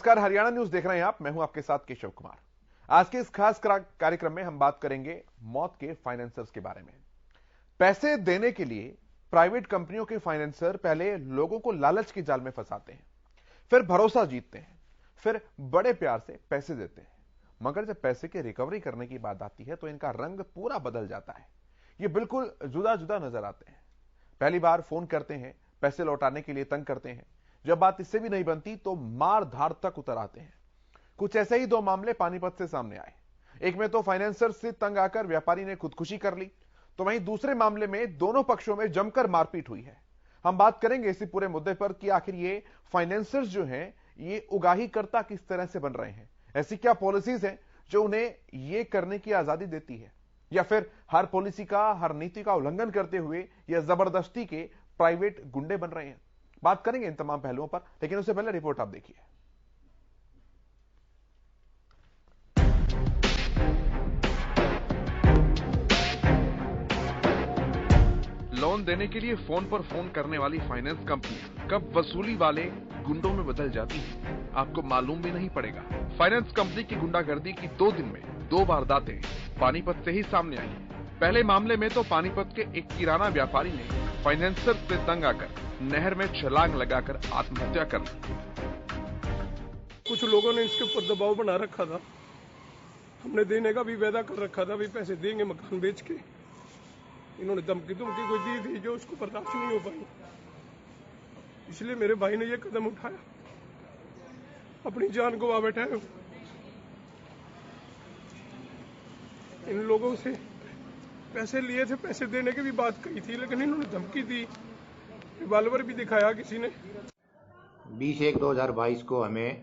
नमस्कार, हरियाणा न्यूज देख रहे हैं आप। मैं हूं आपके साथ केशव कुमार। आज के इस खास कार्यक्रम में हम बात करेंगे मौत के फाइनेंसर्स के बारे में। पैसे देने के लिए प्राइवेट कंपनियों के फाइनेंसर पहले लोगों को लालच के जाल में फंसाते हैं, फिर भरोसा जीतते हैं, फिर बड़े प्यार से पैसे देते हैं। मगर जब पैसे की रिकवरी करने की बात आती है तो इनका रंग पूरा बदल जाता है। ये बिल्कुल जुदा जुदा नजर आते हैं। पहली बार फोन करते हैं, पैसे लौटाने के लिए तंग करते हैं। जब बात इससे भी नहीं बनती तो मार धाड़ तक उतर आते हैं। कुछ ऐसे ही दो मामले पानीपत से सामने आए। एक में तो फाइनेंसर से तंग आकर व्यापारी ने खुदकुशी कर ली, तो वहीं दूसरे मामले में दोनों पक्षों में जमकर मारपीट हुई है। हम बात करेंगे इसी पूरे मुद्दे पर कि आखिर ये फाइनेंसर्स जो हैं ये उगाहीकर्ता किस तरह से बन रहे हैं। ऐसी क्या पॉलिसीज हैं जो उन्हें ये करने की आजादी देती है, या फिर हर पॉलिसी का, हर नीति का उल्लंघन करते हुए यह जबरदस्ती के प्राइवेट गुंडे बन रहे हैं। बात करेंगे इन तमाम पहलुओं पर, लेकिन उससे पहले रिपोर्ट आप देखिए। लोन देने के लिए फोन पर फोन करने वाली फाइनेंस कंपनियां कब वसूली वाले गुंडों में बदल जाती हैं, आपको मालूम भी नहीं पड़ेगा। फाइनेंस कंपनी की गुंडागर्दी की 2 दिन में 2 वारदातें पानीपत से ही सामने आई हैं। पहले मामले में तो पानीपत के एक किराना व्यापारी ने फाइनेंसर से तंग आकर नहर में छलांग लगाकर आत्महत्या कर ली। कुछ लोगों ने इसके ऊपर दबाव बना रखा था, हमने देने का भी वादा कर रखा था, भी पैसे देंगे मकान बेच के। इन्होंने धमकी कोई दी थी जो उसको बर्दाश्त नहीं हो पाई, इसलिए मेरे भाई ने ये कदम उठाया, अपनी जान गवा बैठा है। इन लोगों से पैसे लिए थे, पैसे देने की भी बात कही थी, लेकिन इन्होंने धमकी दी, रिवाल्वर भी दिखाया किसी ने। 20/1/2022 को हमें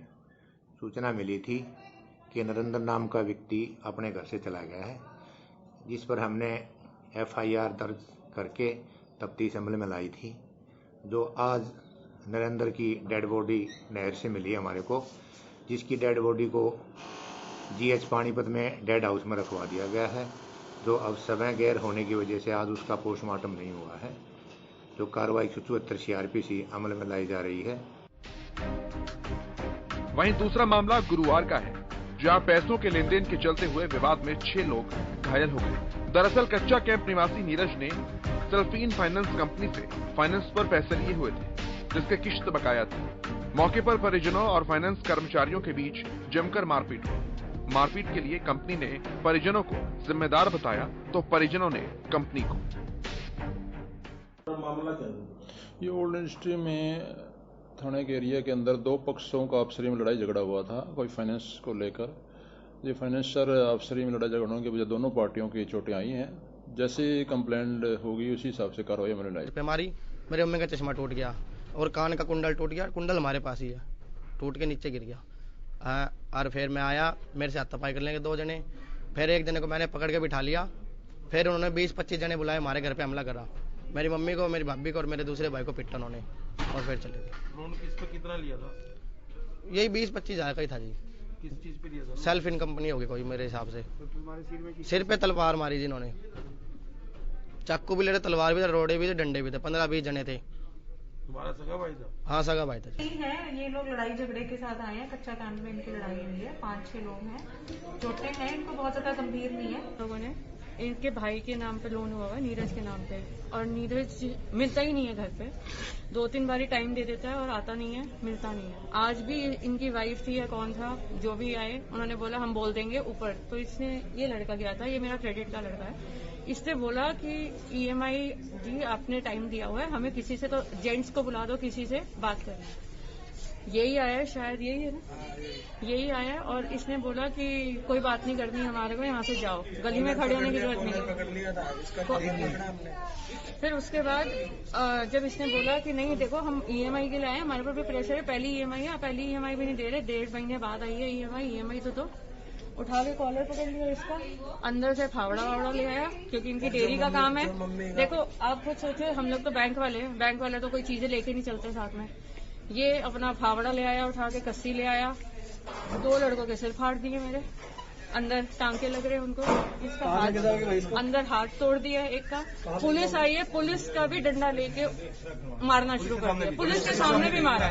सूचना मिली थी कि नरेंद्र नाम का व्यक्ति अपने घर से चला गया है, जिस पर हमने FIR दर्ज करके तफ्तीश अमल में लाई थी। जो आज नरेंद्र की डेड बॉडी नहर से मिली हमारे को, जिसकी डेड बॉडी को GH पानीपत में डेड हाउस में रखवा दिया गया है। जो अब समय गैर होने की वजह से आज उसका पोस्टमार्टम नहीं हुआ है। जो कार्रवाई 74 CRPC अमल में लाई जा रही है। वहीं दूसरा मामला गुरुवार का है, जहां पैसों के लेन देन के चलते हुए विवाद में 6 लोग घायल हो गए। दरअसल कच्चा कैंप निवासी नीरज ने सेल्फीन फाइनेंस कंपनी से फाइनेंस पर पैसे लिए हुए थे, जिसके किश्त बकाया थी। मौके पर परिजनों और फाइनेंस कर्मचारियों के बीच जमकर मारपीट हुई। मारपीट के लिए कंपनी ने परिजनों को जिम्मेदार बताया तो परिजनों ने कंपनी को। मामला क्या है? ये ओल्ड इंडस्ट्री में थाने के एरिया के अंदर 2 पक्षों का आपसी में लड़ाई झगड़ा हुआ था, कोई फाइनेंस को लेकर। ये फाइनेंसर आपसी में लड़ाई झगड़ा होने की वजह दोनों पार्टियों की चोटें आई हैं। जैसे कंप्लेंट होगी उसी हिसाब से कार्रवाई मैंने लाई। हमारी मेरे मम्मी का चश्मा टूट गया और कान का कुंडल टूट गया। कुंडल हमारे पास ही है, टूट के नीचे गिर गया। और फिर मैं आया, मेरे से हाथापाई कर लेंगे 2 जने। फिर एक जने को मैंने पकड़ के बिठा लिया। फिर उन्होंने 20-25 जने बुलाए, हमारे घर पे हमला करा। मेरी मम्मी को, मेरी भाभी को और मेरे दूसरे भाई को पिटा उन्होंने, और फिर चले गए। लोन किस पे कितना लिया था? यही 20-25 हज़ार का ही था जी। किस चीज पे लिया था? सेल्फ इन कंपनी होगी कोई मेरे हिसाब से। तो तुम्हारे सिर पे तलवार मारी जिन्होंने, चाकू भी ले रहे, तलवार भी, रोड़े भी थे, डंडे भी थे। 15-20 जने थे। तुम्हारा सगा भाई था? हाँ, सगा भाई था। है ये लोग लड़ाई झगड़े के साथ आए हैं, कच्चा कैंप में इनकी लड़ाई हुई है। 5-6 लोग हैं, चोटें हैं, इनको बहुत ज्यादा गंभीर नहीं है। लोगों ने इनके भाई के नाम पे लोन हुआ है, नीरज के नाम पे, और नीरज मिलता ही नहीं है घर पे। 2-3 बारी टाइम दे देता है और आता नहीं है, मिलता नहीं है। आज भी इनकी वाइफ थी या कौन था, जो भी आए, उन्होंने बोला हम बोल देंगे ऊपर। तो इसने, ये लड़का गया था, ये मेरा क्रेडिट का लड़का है, इसने बोला कि EMI जी आपने टाइम दिया हुआ है, हमें किसी से, तो जेंट्स को बुला दो, किसी से बात करना। यही आया है, शायद यही है ना, यही आया है। और इसने बोला कि कोई बात नहीं करनी हमारे को, यहाँ से जाओ, गली में खड़े होने की जरूरत नहीं है। फिर उसके बाद जब इसने बोला कि नहीं देखो हम EMI के लिए आए, हमारे पर भी प्रेशर है, पहली EMI है, पहली EMI भी नहीं दे रहे, 1.5 महीने बाद आई है EMI तो दो। उठा के कॉलर पकड़ लिया इसका, अंदर से फावड़ा वावड़ा ले आया, क्योंकि इनकी डेयरी का काम है। देखो आप खुद सोचो, हम लोग तो बैंक वाले तो कोई चीजें लेके नहीं चलते साथ में। ये अपना फावड़ा ले आया, उठा के कस्सी ले आया, 2 लड़कों के सिर फाड़ दिए मेरे, अंदर टांके लग रहे हैं उनको, इसका हाथ अंदर हाथ तोड़ दिया एक का। पुलिस आई है, पुलिस का भी डंडा लेके मारना शुरू कर दिया, पुलिस के सामने भी मारा।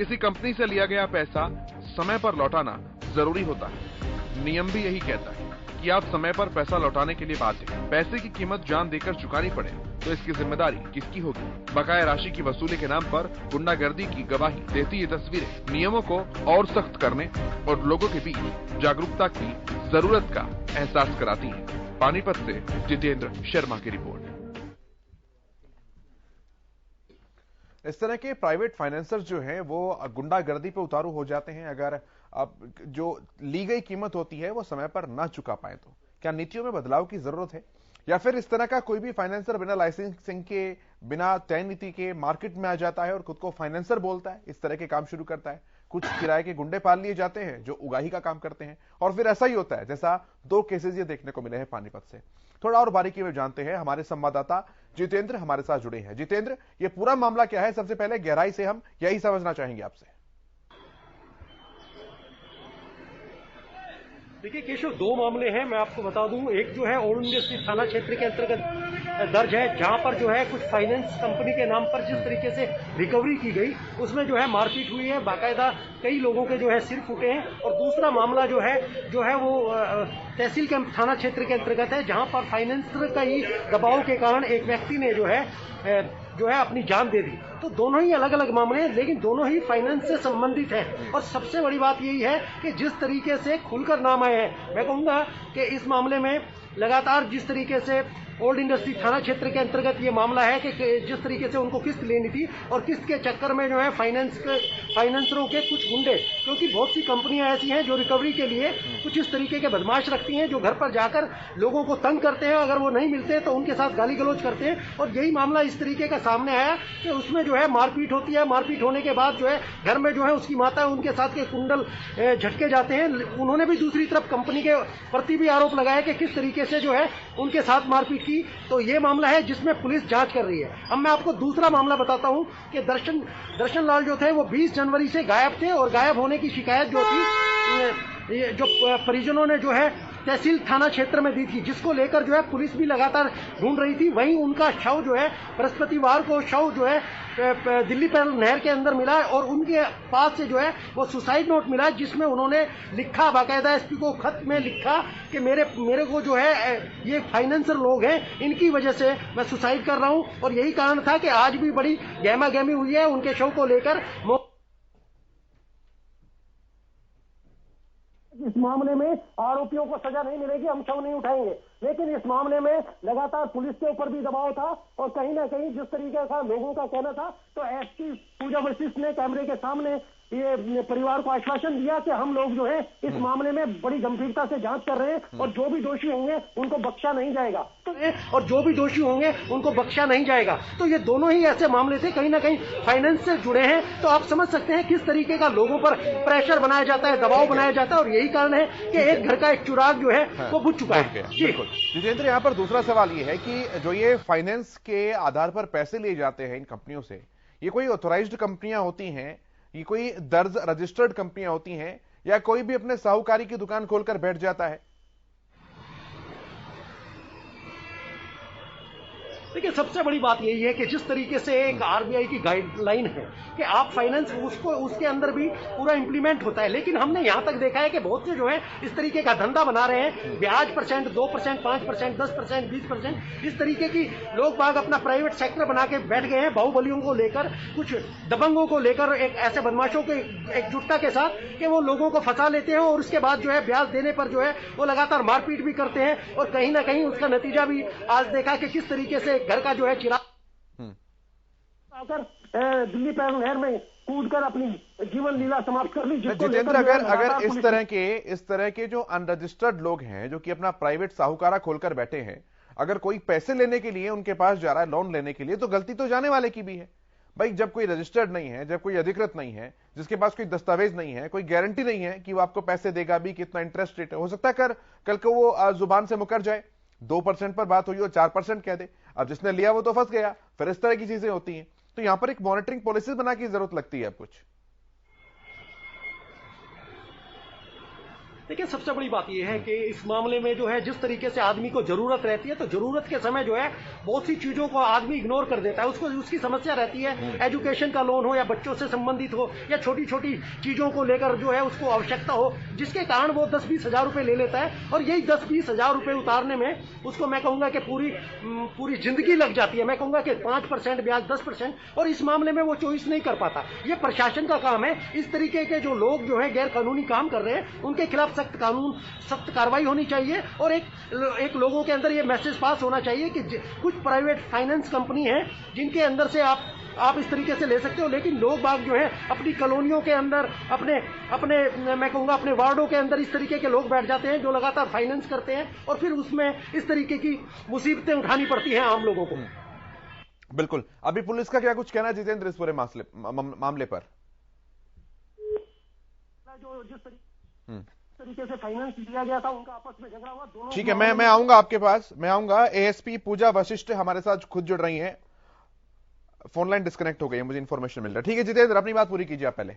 किसी कंपनी से लिया गया पैसा समय पर लौटाना जरूरी होता है। नियम भी यही कहता है कि आप समय पर पैसा लौटाने के लिए बाध्य हैं। पैसे की कीमत जान देकर चुकानी पड़े तो इसकी जिम्मेदारी किसकी होगी? बकाया राशि की वसूली के नाम पर गुंडागर्दी की गवाही देती ये तस्वीरें नियमों को और सख्त करने और लोगों के बीच जागरूकता की जरूरत का एहसास कराती है। पानीपत से जितेंद्र शर्मा की रिपोर्ट। इस तरह के प्राइवेट फाइनेंसर्स जो हैं वो गुंडागर्दी पे उतारू हो जाते हैं अगर अब जो ली गई कीमत होती है वो समय पर ना चुका पाए तो। क्या नीतियों में बदलाव की जरूरत है या फिर इस तरह का कोई भी फाइनेंसर बिना लाइसेंसिंग के, बिना तय नीति के मार्केट में आ जाता है और खुद को फाइनेंसर बोलता है, इस तरह के काम शुरू करता है? कुछ किराए के गुंडे पाल लिए जाते हैं जो उगाही का काम करते हैं और फिर ऐसा ही होता है जैसा 2 केसेस ये देखने को मिले हैं पानीपत से। थोड़ा और बारीकी में जानते हैं, हमारे संवाददाता जितेंद्र हमारे साथ जुड़े हैं। जितेंद्र, ये पूरा मामला क्या है? सबसे पहले गहराई से हम यही समझना चाहेंगे आपसे। देखिए केशव, 2 मामले हैं, मैं आपको बता दूं। एक जो है ओल्ड इंडस्ट्री थाना क्षेत्र के अंतर्गत दर्ज है, जहां पर जो है कुछ फाइनेंस कंपनी के नाम पर जिस तरीके से रिकवरी की गई उसमें जो है मारपीट हुई है, बाकायदा कई लोगों के जो है सिर फूटे हैं। और दूसरा मामला जो है वो तहसील के थाना क्षेत्र के अंतर्गत है, जहां पर फाइनेंसर का ही दबाव के कारण एक व्यक्ति ने जो है अपनी जान दे दी। तो दोनों ही अलग अलग मामले हैं, लेकिन दोनों ही फाइनेंस से संबंधित हैं। और सबसे बड़ी बात यही है कि जिस तरीके से खुलकर नाम आए हैं, मैं कहूंगा कि इस मामले में लगातार जिस तरीके से ओल्ड इंडस्ट्री थाना क्षेत्र के अंतर्गत ये मामला है कि जिस तरीके से उनको किस्त लेनी थी और किस्त के चक्कर में जो है फाइनेंसरों के कुछ गुंडे, क्योंकि बहुत सी कंपनियां ऐसी हैं जो रिकवरी के लिए कुछ इस तरीके के बदमाश रखती हैं जो घर पर जाकर लोगों को तंग करते हैं, अगर वो नहीं मिलते तो उनके साथ गाली गलौज करते हैं। और यही मामला इस तरीके का सामने आया कि उसमें जो है मारपीट होती है। मारपीट होने के बाद जो है घर में जो है उसकी माता है, उनके साथ के कुंडल झटके जाते हैं। उन्होंने भी दूसरी तरफ कंपनी के प्रति भी आरोप लगाया कि किस तरीके से जो है उनके साथ मारपीट की। तो ये मामला है जिसमें पुलिस जांच कर रही है। अब मैं आपको दूसरा मामला बताता हूं कि दर्शन लाल जो थे वो 20 जनवरी से गायब थे और गायब होने की शिकायत जो थी जो परिजनों ने जो है तहसील थाना क्षेत्र में दी थी, जिसको लेकर जो है पुलिस भी लगातार ढूंढ रही थी। वहीं उनका शव जो है बृहस्पतिवार को शव जो है दिल्ली पैरल नहर के अंदर मिला है और उनके पास से जो है वो सुसाइड नोट मिला है, जिसमें उन्होंने लिखा, बाकायदा एसपी को खत में लिखा कि मेरे को जो है ये फाइनेंसर लोग हैं, इनकी वजह से मैं सुसाइड कर रहा हूं। और यही कारण था कि आज भी बड़ी गहमा गहमी हुई है उनके शव को लेकर। इस मामले में आरोपियों को सजा नहीं मिलेगी, हम शव नहीं उठाएंगे, लेकिन इस मामले में लगातार पुलिस के ऊपर भी दबाव था और कहीं ना कहीं जिस तरीके का लोगों का कहना था, तो एसपी पूजा वशिष्ठ ने कैमरे के सामने ये परिवार को आश्वासन दिया कि हम लोग जो है इस मामले में बड़ी गंभीरता से जांच कर रहे हैं और जो भी दोषी होंगे उनको बख्शा नहीं जाएगा। तो ये दोनों ही ऐसे मामले थे, कहीं ना कहीं फाइनेंस से जुड़े हैं। तो आप समझ सकते हैं किस तरीके का लोगों पर प्रेशर बनाया जाता है, दबाव बनाया जाता है। और यही कारण है कि एक घर का एक चिराग जो है वो बुझ चुका है। जितेंद्र, यहाँ पर दूसरा सवाल ये है कि जो ये फाइनेंस के आधार पर पैसे लिए जाते हैं इन कंपनियों से, ये कोई ऑथोराइज्ड कंपनियां होती हैं, ये कोई दर्ज रजिस्टर्ड कंपनियां होती हैं, या कोई भी अपने साहूकारी की दुकान खोलकर बैठ जाता है? देखिए सबसे बड़ी बात यही है कि जिस तरीके से एक आरबीआई की गाइडलाइन है कि आप फाइनेंस उसके अंदर भी पूरा इंप्लीमेंट होता है, लेकिन हमने यहां तक देखा है कि बहुत से जो है इस तरीके का धंधा बना रहे हैं। ब्याज परसेंट 2%, 5%, 10%, 20%, इस तरीके की लोग बाग अपना प्राइवेट सेक्टर बना के बैठ गए हैं, बाहुबलियों को लेकर, कुछ दबंगों को लेकर, एक ऐसे बदमाशों के एकजुटता के साथ कि वो लोगों को फंसा लेते हैं और उसके बाद जो है ब्याज देने पर जो है वो लगातार मारपीट भी करते हैं। और कहीं ना कहीं उसका नतीजा भी आज देखा कि किस तरीके से घर का जो है चिराग आकर दिल्ली पैरल नहर में कूदकर अपनी जीवन लीला समाप्त कर ली। जितेंद्र, अगर इस तरह के जो अनरजिस्टर्ड लोग हैं जो कि अपना प्राइवेट साहूकारा खोलकर बैठे हैं, अगर कोई पैसे लेने के लिए उनके पास जा रहा है, लोन लेने के लिए, तो गलती तो जाने वाले की भी है भाई। जब कोई रजिस्टर्ड नहीं है, जब कोई अधिकृत नहीं है, जिसके पास कोई दस्तावेज नहीं है, कोई गारंटी नहीं है कि वो आपको पैसे देगा भी, कितना इंटरेस्ट रेट है, हो सकता है कल को वो जुबान से मुकर जाए, 2% पर बात हुई और 4% कह दे। अब जिसने लिया वो तो फंस गया। फिर इस तरह की चीजें होती हैं, तो यहां पर एक मॉनिटरिंग पॉलिसी बनाने की जरूरत लगती है अब कुछ। देखिए, सबसे बड़ी बात यह है कि इस मामले में जो है जिस तरीके से आदमी को जरूरत रहती है, तो जरूरत के समय जो है बहुत सी चीजों को आदमी इग्नोर कर देता है। उसको उसकी समस्या रहती है, एजुकेशन का लोन हो या बच्चों से संबंधित हो या छोटी छोटी चीजों को लेकर जो है उसको आवश्यकता हो, जिसके कारण वो 10-20 हजार रुपए ले लेता है। और यही 10-20 हजार रुपए उतारने में उसको मैं कहूंगा कि पूरी जिंदगी लग जाती है। मैं कहूंगा कि 5% ब्याज, 10%, और इस मामले में वो चॉइस नहीं कर पाता। ये प्रशासन का काम है। इस तरीके के जो लोग जो है गैर कानूनी काम कर रहे हैं, उनके खिलाफ सख्त कार्रवाई होनी चाहिए। और एक लोगों के अंदर ये मैसेज पास होना चाहिए कि कुछ प्राइवेट फाइनेंस कंपनी है जिनके अंदर से आप इस तरीके से ले सकते हो, लेकिन लोग बाग जो है अपनी कॉलोनियों के अंदर, अपने मैं कहूंगा अपने वार्डों के अंदर इस तरीके के लोग बैठ जाते हैं जो लगातार फाइनेंस करते हैं, और फिर उसमें इस तरीके की मुसीबतें उठानी पड़ती हैं आम लोगों को। बिल्कुल। अभी पुलिस का क्या कुछ कहना जितेंद्र इस पूरे मामले पर? जो जिस तरीके से फाइनेंस दिया गया था, उनका आपस में झगड़ा हुआ। दोनों ठीक है, मैं आऊंगा आपके पास, मैं आऊंगा। एएसपी पूजा वशिष्ठ हमारे साथ खुद जुड़ रही हैं। फोन लाइन डिस्कनेक्ट हो गई है, मुझे इंफॉर्मेशन मिल रहा है। ठीक है जितेंद्र, अपनी बात पूरी कीजिए आप पहले।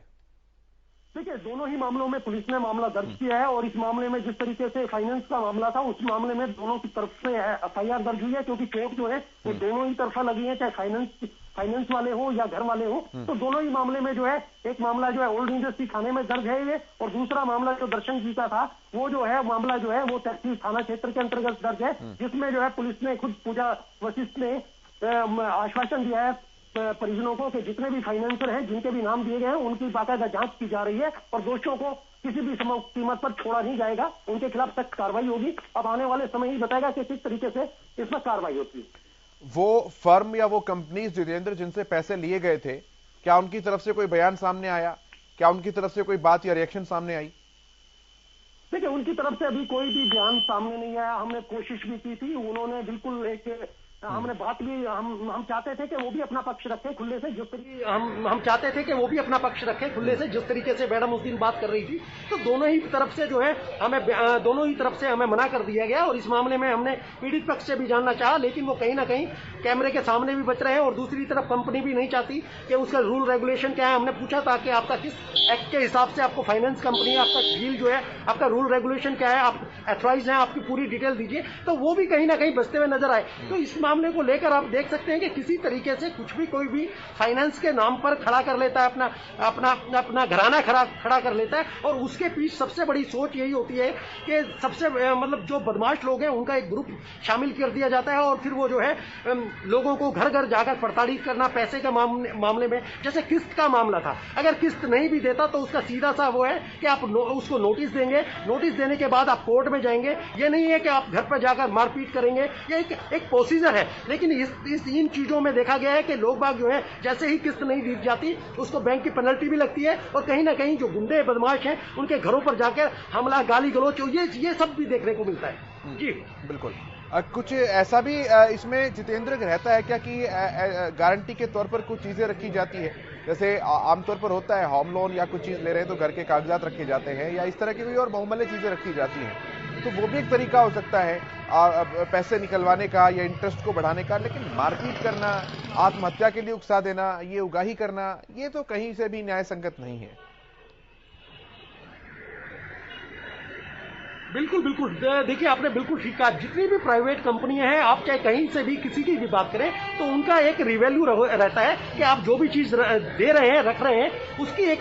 देखिए, दोनों ही मामलों में पुलिस ने मामला दर्ज किया है, और इस मामले में जिस तरीके से फाइनेंस का मामला था, उस मामले में दोनों की तरफ से एफआईआर दर्ज हुई है, क्योंकि कोर्ट जो है वो दोनों ही तरफा लगी है, चाहे फाइनेंस वाले हो या घर वाले हो। तो दोनों ही मामले में जो है, एक मामला जो है ओल्ड इंडस्ट्री थाने में दर्ज है ये, और दूसरा मामला जो दर्शन जी का था वो जो है मामला जो है वो तहसील थाना क्षेत्र के अंतर्गत दर्ज है, जिसमें जो है पुलिस ने खुद पूजा वशिष्ठ ने आश्वासन दिया है परिजनों को कि जितने भी फाइनेंसर हैं, जिनके भी नाम दिए गए हैं, उनकी बाकायदा जांच की जा रही है, और दोषियों को किसी भी कीमत पर छोड़ा नहीं जाएगा। उनके खिलाफ सख्त कार्रवाई होगी। अब आने वाले समय ही बताएगा कि किस तरीके से इसमें कार्रवाई होती है। वो फर्म या वो कंपनीज जितेंद्र जिनसे पैसे लिए गए थे, क्या उनकी तरफ से कोई बयान सामने आया? क्या उनकी तरफ से कोई बात या रिएक्शन सामने आई? देखिए, उनकी तरफ से अभी कोई भी बयान सामने नहीं आया। हमने कोशिश भी की थी, उन्होंने बिल्कुल हमने बात भी, हम चाहते थे कि वो भी अपना पक्ष रखे खुले से, जिस तरीके हम चाहते थे कि वो भी अपना पक्ष रखे खुले से, जिस तरीके से मैडम उस दिन बात कर रही थी। तो दोनों ही तरफ से जो है हमें मना कर दिया गया, और इस मामले में हमने पीड़ित पक्ष से भी जानना चाहा, लेकिन वो कहीं ना कहीं कैमरे के सामने भी बच रहे हैं, और दूसरी तरफ कंपनी भी नहीं चाहती कि उसका रूल रेगुलेशन क्या है। हमने पूछा था कि आपका किस एक्ट के हिसाब से आपको फाइनेंस कंपनी, आपका डील जो है, आपका रूल रेगुलेशन क्या है, आप एथराइज हैं, आपकी पूरी डिटेल दीजिए। तो वो भी कहीं ना कहीं बचते हुए नजर आए। तो इस मामले को लेकर आप देख सकते हैं कि किसी तरीके से कोई भी फाइनेंस के नाम पर खड़ा कर लेता है, अपना घराना खड़ा कर लेता है, और उसके पीछे सबसे बड़ी सोच यही होती है कि सबसे मतलब जो बदमाश लोग हैं उनका एक ग्रुप शामिल कर दिया जाता है, और फिर वो जो है लोगों को घर घर जाकर प्रताड़ित करना पैसे के मामले में। जैसे किस्त का मामला था, अगर किस्त नहीं भी देता तो उसका सीधा सा वो है कि आप उसको नोटिस देंगे, नोटिस देने के बाद आप कोर्ट में जाएंगे। ये नहीं है कि आप घर पर जाकर मारपीट करेंगे, ये एक प्रोसीजर है। लेकिन इन चीजों में देखा गया है कि लोग बाग जो है, जैसे ही किस्त नहीं दी जाती उसको बैंक की पेनल्टी भी लगती है, और कहीं ना कहीं जो गुंडे बदमाश हैं उनके घरों पर जाकर हमला, गाली गलौच, ये सब भी देखने को मिलता है। जी बिल्कुल। कुछ ऐसा भी इसमें जितेंद्र रहता है क्या कि गारंटी के तौर पर कुछ चीजें रखी जाती है? जैसे आमतौर पर होता है होम लोन या कुछ चीज ले रहे हैं तो घर के कागजात रखे जाते हैं, या इस तरह की कोई और बहुमूल्य चीजें रखी जाती हैं, तो वो भी एक तरीका हो सकता है पैसे निकलवाने का या इंटरेस्ट को बढ़ाने का। लेकिन मारपीट करना, आत्महत्या के लिए उकसा देना, ये उगाही करना, ये तो कहीं से भी न्याय संगत नहीं है। बिल्कुल देखिए, आपने बिल्कुल ठीक कहा। जितनी भी प्राइवेट कंपनियां हैं, आप चाहे कहीं से भी किसी की भी बात करें, तो उनका एक रिवैल्यू रहता है कि आप जो भी चीज दे रहे हैं, रख रहे हैं, उसकी एक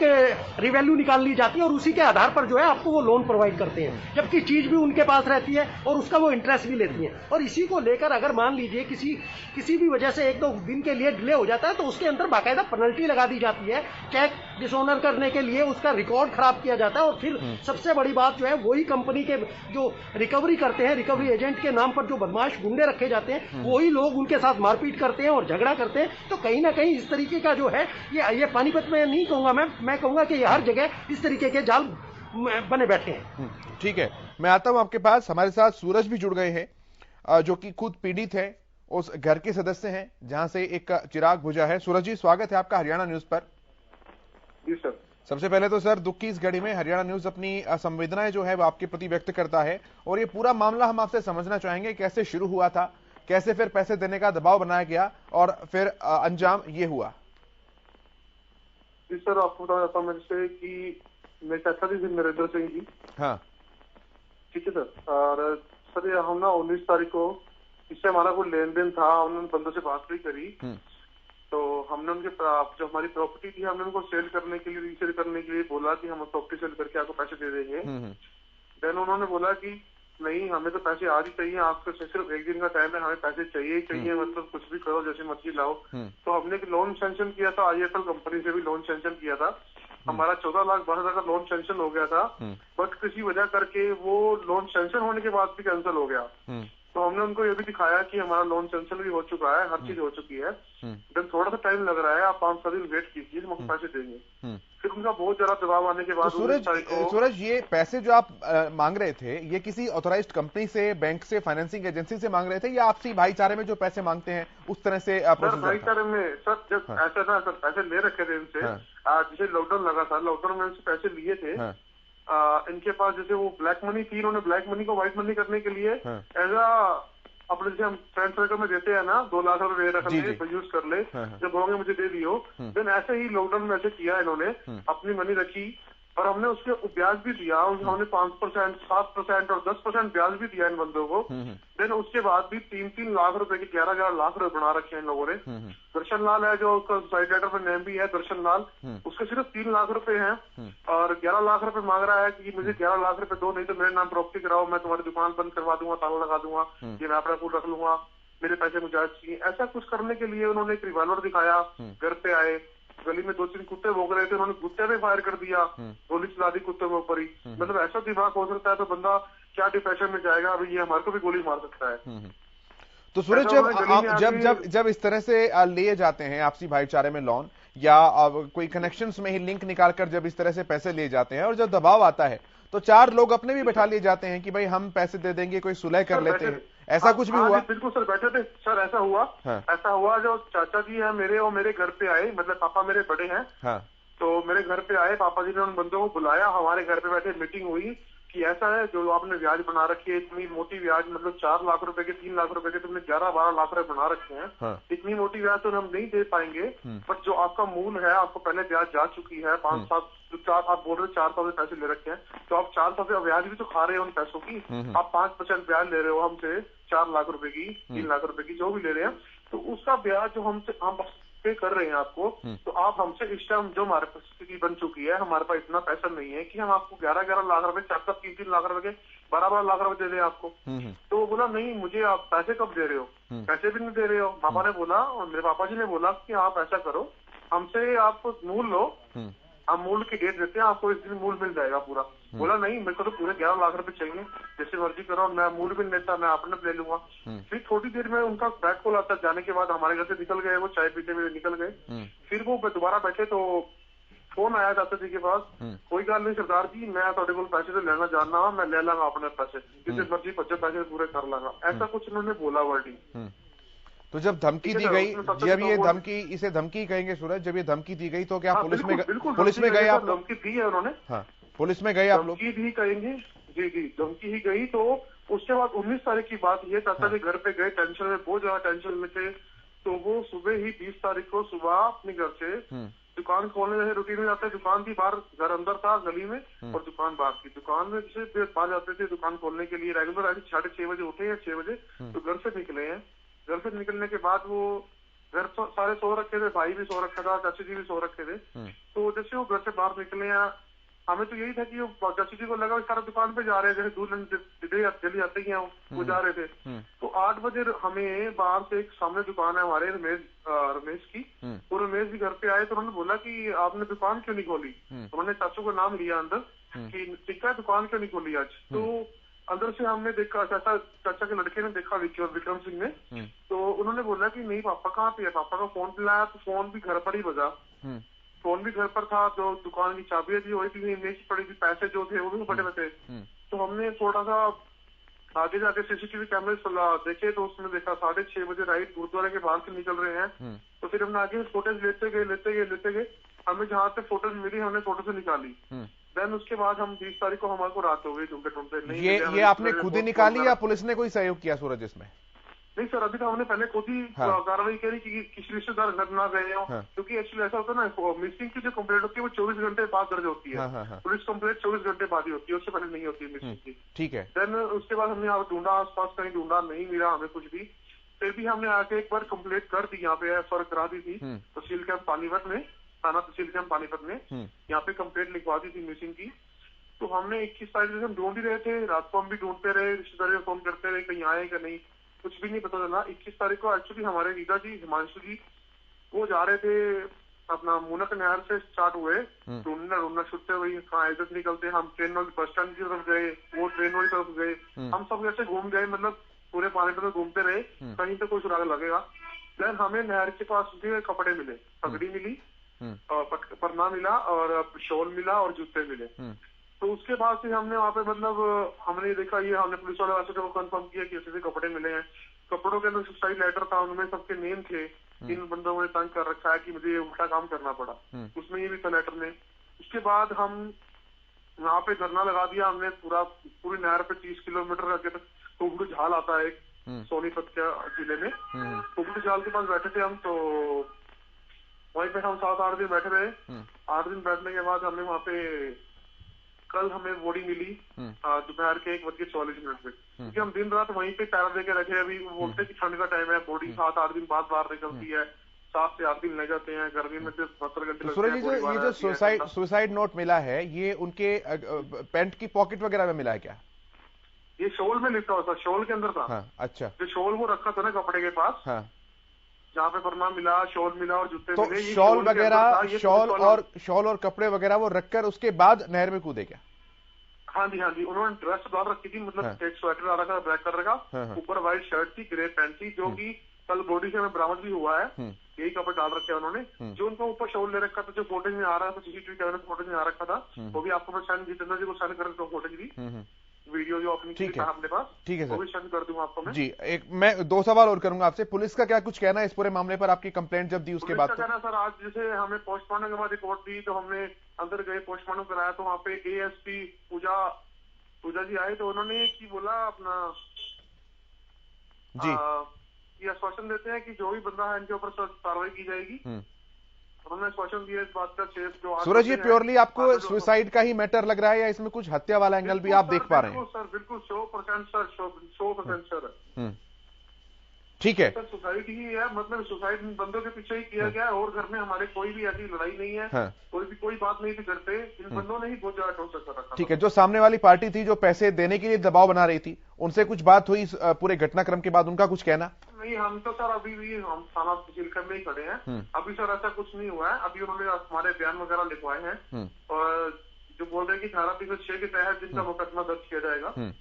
रिवैल्यू निकाल ली जाती है, और उसी के आधार पर जो है आपको वो लोन प्रोवाइड करते हैं, जबकि चीज भी उनके पास रहती है और उसका वो इंटरेस्ट भी लेती है। और इसी को लेकर अगर मान लीजिए किसी भी वजह से 1-2 दिन के लिए डिले हो जाता है, तो उसके अंदर बाकायदा पेनल्टी लगा दी जाती है। चेक डिसऑनर करने के लिए उसका रिकॉर्ड खराब किया जाता है, और फिर सबसे बड़ी बात जो है, वही कंपनी के जो रिकवरी करते हैं, रिकवरी एजेंट के नाम पर जो बदमाश गुंडे रखे जाते हैं, वही लोग उनके साथ मारपीट करते हैं और झगड़ा करते हैं। तो कहीं ना कहीं इस तरीके का जो है, ये पानीपत में नहीं कहूंगा मैं कहूंगा कि ये हर जगह इस तरीके के जाल बने बैठे हैं। ठीक है, मैं आता हूं आपके पास। हमारे साथ सूरज भी जुड़ गए हैं, जो कि खुद पीड़ित है, उस घर के सदस्य हैं जहां से एक चिराग बुझा है। सूरज जी, स्वागत है आपका हरियाणा न्यूज पर। जी सर। सबसे पहले तो सर, दुख की इस घड़ी में हरियाणा न्यूज अपनी संवेदनाएं जो है वो आपके प्रति व्यक्त करता है, और ये पूरा मामला हम आपसे समझना चाहेंगे, कैसे शुरू हुआ था, कैसे फिर पैसे देने का दबाव बनाया गया और फिर अंजाम ये हुआ। जी सर, आपको बताना चाहता हूँ मेरे से कि मेरे चाचा जी नरेंद्र सिंह जी, हाँ, ठीक है सर। और सर ये हम ना 19 तारीख को इससे हमारा कोई लेन देन था, हमने बंदों से बात भी करी, तो हमने उनके जो हमारी प्रॉपर्टी थी हमने उनको सेल करने के लिए, रीसेल करने के लिए बोला कि हम प्रॉपर्टी सेल करके आपको पैसे दे देंगे। देन उन्होंने बोला कि नहीं, हमें तो पैसे आज ही चाहिए, आपको सिर्फ एक दिन का टाइम है, हमें पैसे चाहिए ही चाहिए, मतलब कुछ भी करो, जैसे मर्जी लाओ। तो हमने एक लोन सैंक्शन किया था, IIFL कंपनी से भी लोन सैंक्शन किया था, हमारा 14,12,000 का लोन सैंक्शन हो गया था, बट किसी वजह करके वो लोन सैंक्शन होने के बाद भी कैंसिल हो गया। तो हमने उनको ये भी दिखाया कि हमारा लोन सैंक्शन भी हो चुका है, हर चीज हो चुकी है, देन थोड़ा सा टाइम लग रहा है, आप 5-7 दिन वेट कीजिए, हम आपको पैसे देंगे। फिर उनका बहुत ज्यादा दबाव आने के बाद तो सूरज ये पैसे जो आप मांग रहे थे, ये किसी ऑथराइज्ड कंपनी से, बैंक से, फाइनेंसिंग एजेंसी से मांग रहे थे, या आपसी भाईचारे में जो पैसे मांगते हैं उस तरह से? सर भाईचारे में सर, जब ऐसा ना सर पैसे ले रखे थे इनसे, जैसे लॉकडाउन लगा था, लॉकडाउन में इनसे पैसे लिए थे, इनके पास जैसे वो ब्लैक मनी थी, इन्होंने ब्लैक मनी को व्हाइट मनी करने के लिए एज अपने जैसे हम फ्रेंड सर्कल में देते हैं ना, 2 लाख रुपए रख ले तो यूज कर ले, जब होंगे मुझे दे दियो। देन ऐसे ही लॉकडाउन में ऐसे किया इन्होंने, अपनी मनी रखी और हमने उसके ब्याज भी दिया, हमने 5%, 7% और 10% ब्याज भी दिया इन बंदों को। देन उसके बाद भी 3-3 लाख रुपए के 11-11 लाख रुपए बना रखे हैं इन लोगों ने। दर्शन लाल है जो उसका सोसाइटी पर नेम भी है, दर्शन लाल, उसके सिर्फ 3 लाख रुपए हैं और 11 लाख रुपए मांग रहा है कि मुझे 11 लाख रुपए दो, नहीं तो मेरे नाम प्रॉपर्टी कराओ, मैं तुम्हारी दुकान बंद करवा दूंगा, ताला लगा दूंगा, ये मैं अपना फूल रख लूंगा, मेरे पैसे मुझे आज चाहिए। ऐसा कुछ करने के लिए उन्होंने एक रिवॉल्वर दिखाया, घर पे आए, गली में 2-3 कुत्ते भोग रहे थे, उन्होंने कुत्ते पे फायर कर दिया, गोली चला दी कुत्ते के ऊपर ही। मतलब ऐसा दिमाग हो सकता है तो बंदा क्या डिप्रेशन में जाएगा, अभी ये हमारे को भी गोली मार सकता है। तो सूरज जब इस तरह से लिए जाते हैं आपसी भाईचारे में लोन, या कोई कनेक्शंस में ही लिंक निकालकर जब इस तरह से पैसे लिए जाते हैं और जब दबाव आता है तो 4 लोग अपने भी बैठा लिए जाते हैं कि भाई हम पैसे दे देंगे, कोई सुलह कर लेते हैं, ऐसा कुछ भी हुआ? बिल्कुल सर, बैठे थे सर, ऐसा हुआ। ऐसा हुआ जो चाचा जी है मेरे, वो मेरे घर पे आए, मतलब पापा मेरे बड़े हैं, तो मेरे घर पे आए, पापा जी ने उन बंदों को बुलाया, हमारे घर पे बैठे मीटिंग हुई कि ऐसा है जो आपने ब्याज बना रखी है, इतनी मोटी ब्याज, मतलब 4 लाख रुपए के, 3 लाख रुपए के तुमने 11-12 लाख रुपए बना रखे हैं, इतनी मोटी ब्याज तो हम नहीं दे पाएंगे, बट जो आपका मूल है, आपको पहले ब्याज जा चुकी है 5-7, 4 आप बोल रहे हो 400 से पैसे ले रखे हैं, तो आप 400 से ब्याज भी तो खा रहे हो उन पैसों की, आप 5% ब्याज ले रहे हो हमसे 4 लाख रुपए की, 3 लाख रुपए की, जो भी ले रहे हैं, तो उसका ब्याज जो हम पे कर रहे हैं आपको, तो आप हमसे इस टाइम जो हमारे पास स्थिति बन चुकी है, हमारे पास इतना पैसा नहीं है कि हम आपको 11-11 लाख रुपए, 4-4, 3-3 लाख रुपए के 12-12 लाख रुपए दे दें आपको। तो वो बोला नहीं, मुझे आप पैसे कब दे रहे हो, पैसे भी नहीं दे रहे हो। पापा ने बोला, और मेरे पापा जी ने बोला कि आप ऐसा करो, हमसे आप मूल लो, हम मूल की डेट देते हैं आपको, इस दिन मूल मिल जाएगा पूरा। बोला नहीं, मेरे को तो पूरे 11 लाख रुपए चाहिए, जैसे मर्जी करो, मैं मूल भी नहीं लेता, मैं अपने ले लूंगा। फिर थोड़ी देर में उनका बैक कॉल आता, जाने के बाद हमारे घर से निकल गए, वो चाय पीते हुए निकल गए। फिर वो दोबारा बैठे तो फोन आया चाचा जी के पास, कोई गल नहीं सरदार जी, मैं थोड़े को पैसे तो लेना जानना, मैं ले लांगा अपने पैसे, जितने मर्जी 25 पैसे पूरे कर लांगा, ऐसा कुछ उन्होंने बोला वर्डिंग। तो जब धमकी दी गई, जब ये धमकी, इसे धमकी कहेंगे सूरज, जब ये धमकी दी गई तो क्या पुलिस में गए आप? धमकी दी है उन्होंने, हाँ, पुलिस में गए आप लोग? धमकी भी कहेंगे, जी जी, धमकी ही गई। तो उसके बाद 19 तारीख की बात ये, चाचा जी घर पे गए, टेंशन में, बहुत ज्यादा टेंशन में थे, तो वो सुबह ही 20 तारीख को सुबह अपने घर से दुकान खोलने जैसे रूटीन में जाते हैं, दुकान थी बाहर, घर अंदर था गली में और दुकान बाहर थी, दुकान में जैसे बाहर जाते थे दुकान खोलने के लिए, रेगुलर आज 6:30 बजे उठे हैं, 6 बजे तो घर से निकले हैं। घर से निकलने के बाद वो घर सारे सो रखे थे, भाई भी सो रखा था, चाची जी भी सो रखे थे, तो जैसे वो घर से बाहर निकले हैं, हमें तो यही था कि वो चाची जी को लगा सारा दुकान पे जा रहे हैं, जैसे दूध जल्दी आते ही वो जा रहे थे। तो 8 बजे हमें बाहर से एक सामने दुकान है हमारे रमेश की, तो रमेश भी घर पे आए, तो उन्होंने बोला कि आपने दुकान क्यों नहीं खोली, उन्होंने चाचू का नाम लिया अंदर कि टिक्का दुकान क्यों नहीं खोली आज। तो अंदर से हमने देखा, चाचा के लड़के ने देखा, विक्रम सिंह ने, तो उन्होंने बोला कि नहीं पापा कहाँ पे है, पापा का फोन पिलाया तो फोन भी घर पर ही बजा, फोन भी घर पर था, जो दुकान की चाबियां थी वही थी, इमेज पड़ी थी, पैसे जो थे वो भी पड़े हुए थे। तो हमने थोड़ा सा आगे जाके सीसीटीवी कैमरे देखे, तो उसमें देखा 6:30 बजे राइट गुरुद्वारे के बाहर से निकल रहे हैं। तो फिर हमने आगे फोटोज लेते गए, हमें जहाँ से फोटोज मिली हमने फोटो से निकाली। देन उसके बाद हम 20 तारीख को हमारे को रात हो गई ढूंढते। ये आपने खुद ही निकाली या पुलिस ने कोई सहयोग किया सूरज इसमें? नहीं सर, अभी तो हमने पहले खुद ही कार्रवाई करी कि किसी रिश्तेदार घर ना गए हो, क्योंकि एक्चुअली ऐसा होता है ना, मिसिंग की जो कंप्लेंट होती है वो 24 घंटे बाद दर्ज होती है। पुलिस कंप्लेंट 24 घंटे बाद ही होती है, उससे पहले नहीं होती है मिसिंग की। ठीक है। देन उसके बाद हमने यहाँ ढूंढा, आसपास कहीं ढूंढा, नहीं मिला हमें कुछ भी। फिर भी हमने आके एक बार कंप्लेंट कर दी, यहाँ पे एफआईआर करा दी थी तहसील कैंप पानीपत में, थाना तहसील कैंप पानीपत में। यहाँ पे कंप्लेंट लिखवा दी थी मिसिंग की। तो हमने 21 तारीख से हम ढूंढ ही रहे थे, रात को हम भी ढूंढते रहे, रिश्तेदारों को फोन करते रहे कहीं आए कि नहीं, कुछ भी नहीं पता चला। 21 तारीख को एक्चुअली हमारे रीता जी, हिमांशु जी, वो जा रहे थे अपना मुनक नहर से स्टार्ट हुए, ढूंढना छुट्टे हुई कहाँ इधर निकलते, हम ट्रेन वाली बस स्टैंड की तरफ गए, वो ट्रेन वाली तरफ गए, हम सब ऐसे घूम गए, मतलब पूरे पानीपत में घूमते रहे, कहीं पे कोई सुराग लगेगा। देन हमें नहर के पास कपड़े मिले, पगड़ी मिली, परना मिला और शॉल मिला और जूते मिले। तो उसके बाद से हमने वहाँ पे मतलब हमने देखा, ये हमने पुलिस वाले वाले को कंफर्म किया कि ऐसे कपड़े मिले हैं। कपड़ों के अंदर सुसाइड लेटर था, उनमें सबके नेम थे, इन बंदों ने तंग कर रखा है कि मुझे उल्टा काम करना पड़ा, उसमें ये भी था लेटर में। उसके बाद हम वहाँ पे धरना लगा दिया हमने, पूरी नहर पे 30 किलोमीटर आगे तक कुबड़ू झाल आता है सोनीपत के जिले में, कुबड़ू झाल के पास बैठे थे हम। तो वहीं पे हम 7-8 दिन बैठे रहे। 8 दिन बैठने के बाद हमें वहाँ पे कल हमें बॉडी मिली दोपहर के 1:44 पे, क्योंकि हम दिन रात वहीं पे पैरा देके रखे। अभी बोलते कि ठंड का टाइम है, बॉडी 7-8 दिन बाद बाहर निकलती है, 7 से 8 दिन लग जाते हैं, गर्मी में सिर्फ 17 घंटे लगते हैं। ये जो सुसाइड नोट मिला है, ये उनके पैंट की पॉकेट वगैरह में मिला है क्या? ये शॉल में लिखा हुआ था, शॉल के अंदर था। अच्छा, जो शॉल वो रखा था ना कपड़े के पास, जहाँ पे परना मिला, शॉल मिला और जूते मिले। शॉल वगैरह, शॉल और कपड़े वगैरह वो रखकर उसके बाद नहर में कूदे क्या? हाँ जी, हाँ जी, उन्होंने ड्रेस डाल रखी थी, मतलब एक स्वेटर डाल रखा था ब्लैक कलर का, ऊपर व्हाइट शर्ट थी, ग्रे पैंट थी, जो कि कल बॉडी से हमें बरामद भी हुआ है। यही कपड़े डाल रखे हैं उन्होंने। जो उनका ऊपर शॉल ले रखा था, जो फोटोज में आ रहा था, सीसीटीवी कैमरे फोटोज में आ रखा था, वो भी आपको मैं सेंड, जितेंद्र जी को सेंड कर देता हूँ फोटोज भी, वीडियो जो अपनी अपने पास। ठीक है सर, वो भी सेंड कर दूंगा आपको मैं। जी, मैं 2 सवाल और करूंगा आपसे। पुलिस का क्या कुछ कहना है इस पूरे मामले पर? आपकी कंप्लेंट जब दी उसके बाद कहना सर, आज जैसे हमें पोस्टमार्टम के बाद रिपोर्ट दी तो हमने अंदर गए, पोस्टमार्टम कराया, तो वहाँ पे ASP पूजा जी आए, तो उन्होंने की बोला अपना जी ये आश्वासन देते हैं कि जो भी बंदा है इनके ऊपर कार्रवाई की जाएगी। उन्होंने आश्वासन दिया इस बात का। जो सूरज, ये प्योरली आपको सुसाइड का ही मैटर लग रहा है या इसमें कुछ हत्या वाला एंगल भी आप देख पा रहे हैं? सर बिल्कुल 100% सर, 100% सर। ठीक है, सुसाइड ही है, मतलब सुसाइड बंदों के पीछे ही किया गया, और घर में हमारे कोई भी ऐसी लड़ाई नहीं है, कोई बात नहीं थी करते, इन बंदों ने ही बहुत ज्यादा टॉर्चर कर रखा। ठीक है, जो सामने वाली पार्टी थी जो पैसे देने के लिए दबाव बना रही थी, उनसे कुछ बात हुई पूरे घटनाक्रम के बाद? उनका कुछ कहना? नहीं, हम तो सर अभी भी हम थाना तहसील में ही खड़े हैं, अभी सर ऐसा कुछ नहीं हुआ है। अभी उन्होंने हमारे बयान वगैरह लिखवाए हैं और जो बोल रहे हैं कि धारा 306 के तहत जिनका मुकदमा दर्ज किया जाएगा।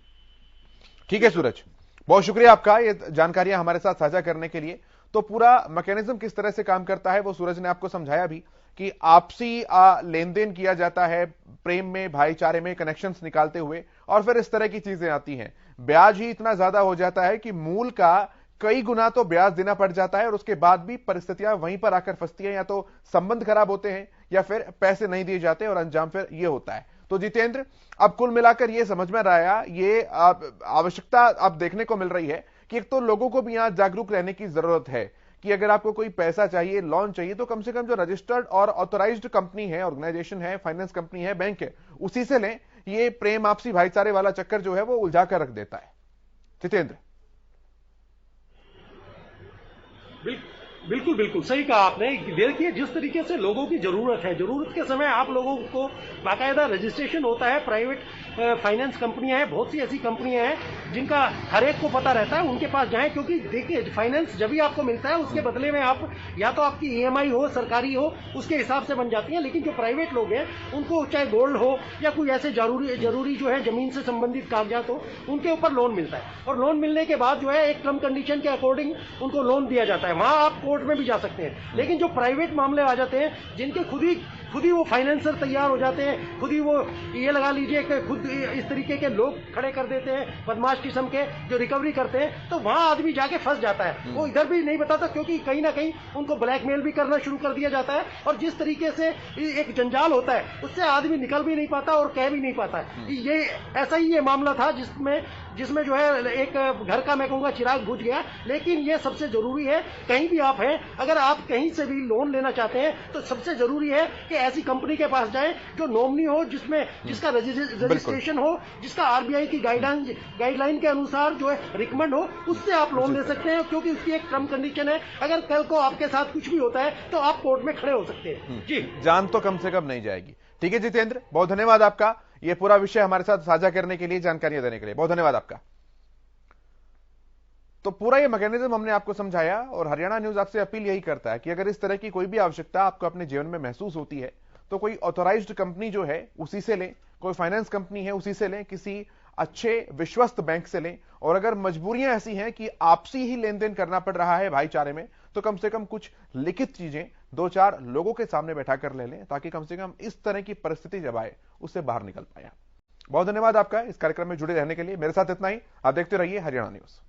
ठीक है सूरज, बहुत शुक्रिया आपका ये जानकारियां हमारे साथ साझा करने के लिए। तो पूरा मैकेनिज्म किस तरह से काम करता है वो सूरज ने आपको समझाया भी, कि आपसी लेन देन किया जाता है, प्रेम में, भाईचारे में कनेक्शंस निकालते हुए, और फिर इस तरह की चीजें आती हैं। ब्याज ही इतना ज्यादा हो जाता है कि मूल का कई गुना तो ब्याज देना पड़ जाता है, और उसके बाद भी परिस्थितियां वहीं पर आकर फंसती हैं, या तो संबंध खराब होते हैं या फिर पैसे नहीं दिए जाते, और अंजाम फिर ये होता है। तो जितेंद्र, अब कुल मिलाकर ये समझ में आया, ये आवश्यकता अब देखने को मिल रही है कि एक तो लोगों को भी यहां जागरूक रहने की जरूरत है कि अगर आपको कोई पैसा चाहिए, लोन चाहिए, तो कम से कम जो रजिस्टर्ड और ऑथोराइज्ड कंपनी है, ऑर्गेनाइजेशन है, फाइनेंस कंपनी है, बैंक है, उसी से लें। ये प्रेम आपसी भाईचारे वाला चक्कर जो है वो उलझा कर रख देता है। जितेंद्र, बिल्कुल बिल्कुल सही कहा आपने। देखिए, जिस तरीके से लोगों की जरूरत है, जरूरत के समय आप लोगों को बाकायदा रजिस्ट्रेशन होता है। प्राइवेट फाइनेंस कंपनियां हैं, बहुत सी ऐसी कंपनियां हैं जिनका हर एक को पता रहता है, उनके पास जाएं, क्योंकि देखिए फाइनेंस जब भी आपको मिलता है उसके बदले में आप या तो आपकी EMI हो, सरकारी हो, उसके हिसाब से बन जाती है। लेकिन जो प्राइवेट लोग हैं उनको चाहे गोल्ड हो या कोई ऐसे जरूरी जो है जमीन से संबंधित कागजात हो, उनके ऊपर लोन मिलता है, और लोन मिलने के बाद जो है एक टर्म कंडीशन के अकॉर्डिंग उनको लोन दिया जाता है। वहां आप कोर्ट में भी जा सकते हैं। लेकिन जो प्राइवेट मामले आ जाते हैं, जिनके खुद ही खुद ही वो फाइनेंसर तैयार हो जाते हैं, खुद ही वो ये लगा लीजिए कि खुद इस तरीके के लोग खड़े कर देते हैं बदमाश किस्म के जो रिकवरी करते हैं, तो वहां आदमी जाके फंस जाता है। वो इधर भी नहीं बताता क्योंकि कहीं ना कहीं उनको ब्लैकमेल भी करना शुरू कर दिया जाता है और जिस तरीके से एक जंजाल होता है उससे आदमी निकल भी नहीं पाता और कह भी नहीं पाता है। ये ऐसा ही ये मामला था जिसमें जो है एक घर का मैं कहूँगा चिराग बुझ गया। लेकिन ये सबसे जरूरी है, कहीं भी आप हैं, अगर आप कहीं से भी लोन लेना चाहते हैं तो सबसे जरूरी है कि ऐसी कंपनी के पास जाएं जो नॉमिनी हो, जिसका रजिस्ट्रेशन हो, जिसका आरबीआई की गाइडलाइन के अनुसार जो है रिकमेंड हो, उससे आप लोन ले सकते हैं क्योंकि उसकी एक टर्म कंडीशन है, अगर कल को आपके साथ कुछ भी होता है तो आप कोर्ट में खड़े हो सकते हैं। जी, जान तो कम से कम नहीं जाएगी। ठीक है जितेंद्र, बहुत धन्यवाद आपका ये पूरा विषय हमारे साथ साझा करने के लिए, जानकारियां देने के लिए बहुत धन्यवाद आपका। तो पूरा ये मैकेनिज्म हमने आपको समझाया और हरियाणा न्यूज आपसे अपील यही करता है कि अगर इस तरह की कोई भी आवश्यकता आपको अपने जीवन में महसूस होती है तो कोई ऑथराइज्ड कंपनी जो है उसी से लें, कोई फाइनेंस कंपनी है उसी से लें, किसी अच्छे विश्वस्त बैंक से लें। और अगर मजबूरियां ऐसी हैं कि आपसी ही लेन देन करना पड़ रहा है भाईचारे में, तो कम से कम कुछ लिखित चीजें 2-4 लोगों के सामने बैठा कर ले लें ताकि कम से कम इस तरह की परिस्थिति जब आए उससे बाहर निकल पाए। बहुत धन्यवाद आपका इस कार्यक्रम में जुड़े रहने के लिए। मेरे साथ इतना ही, आप देखते रहिए हरियाणा न्यूज।